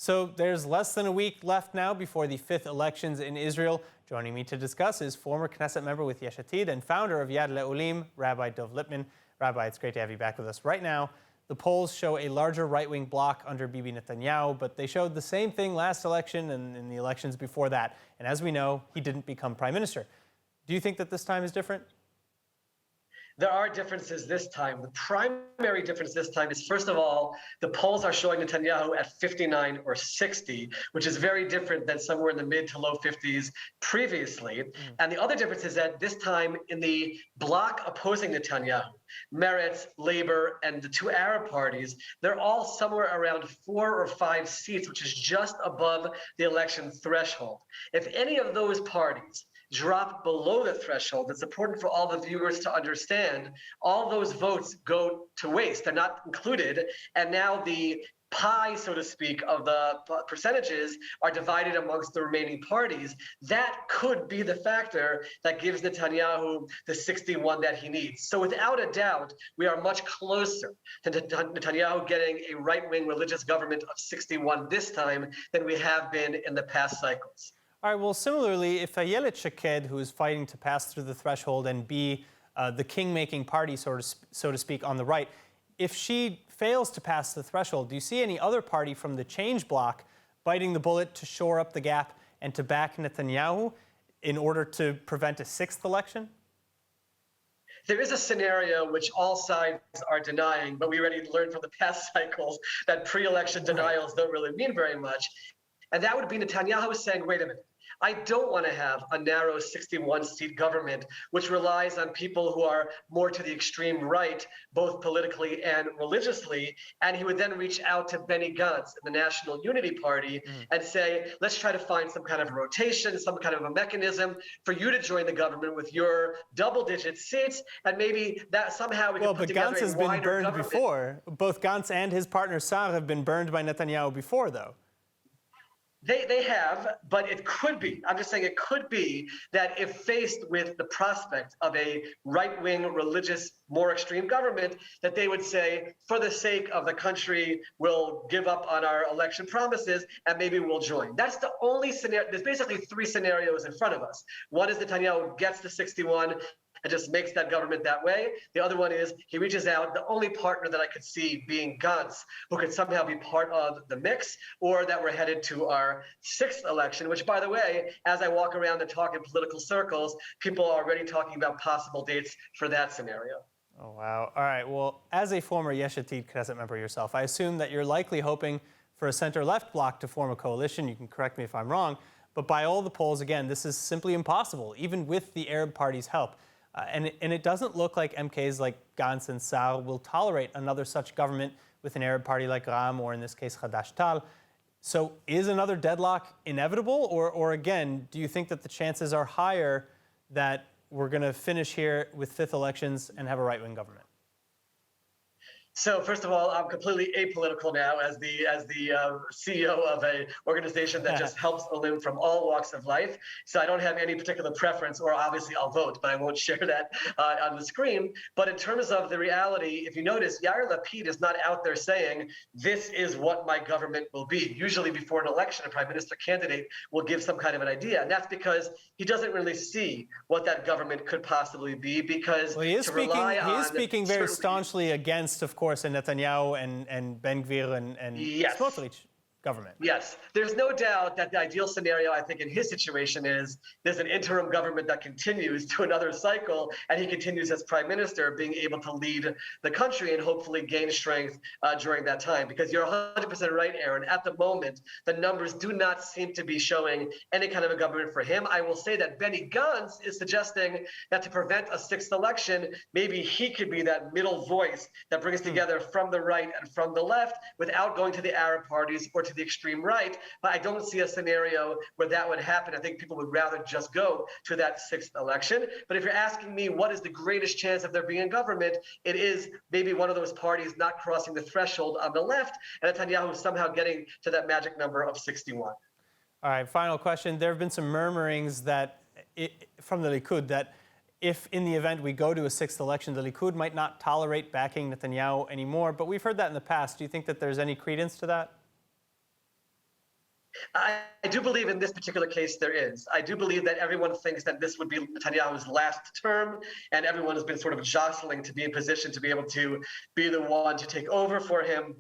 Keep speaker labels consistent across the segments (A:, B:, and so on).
A: So there's less than a week left now before the fifth elections in Israel. Joining me to discuss is former Knesset member with Yesh Atid and founder of Yad Le'olim, Rabbi Dov Lipman. Rabbi, it's great to have you back with us right now. The polls show a larger right-wing bloc under Bibi Netanyahu, but they showed the same thing last election and in the elections before that. And as we know, he didn't become prime minister. Do you think that this time is different?
B: There are differences this time. The primary difference this time is, first of all, the polls are showing Netanyahu at 59 or 60, which is very different than somewhere in the mid to low 50s previously. And the other difference is that this time in the bloc opposing Netanyahu, Meretz, Labor, and the two Arab parties, they're all somewhere around 4 or 5 seats, which is just above the election threshold. If any of those parties drop below the threshold, it's important for all the viewers to understand all those votes go to waste. They're not included. And now the pie, so to speak, of the percentages are divided amongst the remaining parties. That could be the factor that gives Netanyahu the 61 that he needs. So without a doubt, we are much closer to Netanyahu getting a right-wing religious government of 61 this time than we have been in the past cycles.
A: All right, well, similarly, if Ayelet Shaked, who is fighting to pass through the threshold and be the king-making party, so to speak, on the right, if she fails to pass the threshold, do you see any other party from the change bloc biting the bullet to shore up the gap and to back Netanyahu in order to prevent a sixth election?
B: There is a scenario which all sides are denying, but we already learned from the past cycles that pre-election denials don't really mean very much. And that would be Netanyahu saying, wait a minute, I don't want to have a narrow 61-seat government which relies on people who are more to the extreme right, both politically and religiously. And he would then reach out to Benny Gantz in the National Unity Party and say, let's try to find some kind of rotation, some kind of a mechanism for you to join the government with your double-digit seats, and maybe that somehow we can put together a wider government.
A: Well, but Gantz has been burned before. Both Gantz and his partner Sar have been burned by Netanyahu before, though.
B: They have, but it could be, I'm just saying it could be that if faced with the prospect of a right-wing, religious, more extreme government, that they would say, for the sake of the country, we'll give up on our election promises and maybe we'll join. That's the only scenario. There's basically 3 scenarios in front of us. One is Netanyahu gets to 61 and just makes that government that way. The other one is he reaches out. The only partner that I could see being Gantz, who could somehow be part of the mix, or that we're headed to our 6th election, which, by the way, as I walk around and talk in political circles, people are already talking about possible dates for that scenario.
A: Oh, wow. All right. Well, as a former Yesh Atid Knesset member yourself, I assume that you're likely hoping for a center-left bloc to form a coalition. You can correct me if I'm wrong. But by all the polls, again, this is simply impossible, even with the Arab party's help. And it doesn't look like MKs like Gantz and Sar will tolerate another such government with an Arab party like Ram, or in this case, Hadash-Tal. So is another deadlock inevitable? Or again, do you think that the chances are higher that we're going to finish here with fifth elections and have a right-wing government?
B: So first of all, I'm completely apolitical now as the CEO of an organization that just helps Olim from all walks of life. So I don't have any particular preference, or obviously I'll vote, but I won't share that on the screen. But in terms of the reality, if you notice, Yair Lapid is not out there saying, this is what my government will be. Usually before an election, a prime minister candidate will give some kind of an idea. And that's because he doesn't really see what that government could possibly be, because
A: he is speaking very staunchly against, of course, a Netanyahu and Ben Gvir and Smotrich government.
B: Yes, there's no doubt that the ideal scenario, I think, in his situation is there's an interim government that continues to another cycle, and he continues as prime minister, being able to lead the country and hopefully gain strength during that time. Because you're 100% right, Aaron. At the moment, the numbers do not seem to be showing any kind of a government for him. I will say that Benny Gantz is suggesting that to prevent a 6th election, maybe he could be that middle voice that brings together from the right and from the left without going to the Arab parties or to the extreme right. But I don't see a scenario where that would happen. I think people would rather just go to that 6th election. But if you're asking me what is the greatest chance of there being a government, it is maybe one of those parties not crossing the threshold on the left, and Netanyahu somehow getting to that magic number of 61.
A: All right, final question. There have been some murmurings that from the Likud that if in the event we go to a 6th election, the Likud might not tolerate backing Netanyahu anymore. But we've heard that in the past. Do you think that there's any credence to that?
B: I do believe in this particular case there is. I do believe that everyone thinks that this would be Netanyahu's last term, and everyone has been sort of jostling to be in position to be able to be the one to take over for him.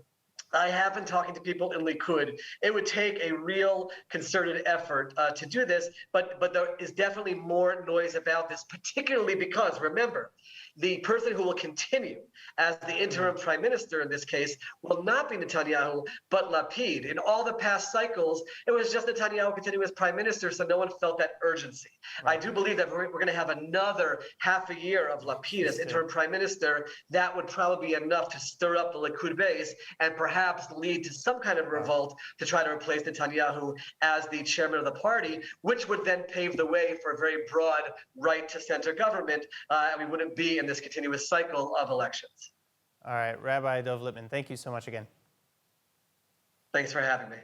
B: I have been talking to people in Likud. It would take a real concerted effort to do this, but there is definitely more noise about this, particularly because, remember, the person who will continue as the interim prime minister in this case will not be Netanyahu, but Lapid. In all the past cycles, it was just Netanyahu continuing as prime minister, so no one felt that urgency. Right. I do believe that we're going to have another half a year of Lapid as interim prime minister. That would probably be enough to stir up the Likud base and perhaps lead to some kind of revolt to try to replace Netanyahu as the chairman of the party, which would then pave the way for a very broad right-to-center government, and we wouldn't be in this continuous cycle of elections.
A: All right, Rabbi Dov Lipman, thank you so much again.
B: Thanks for having me.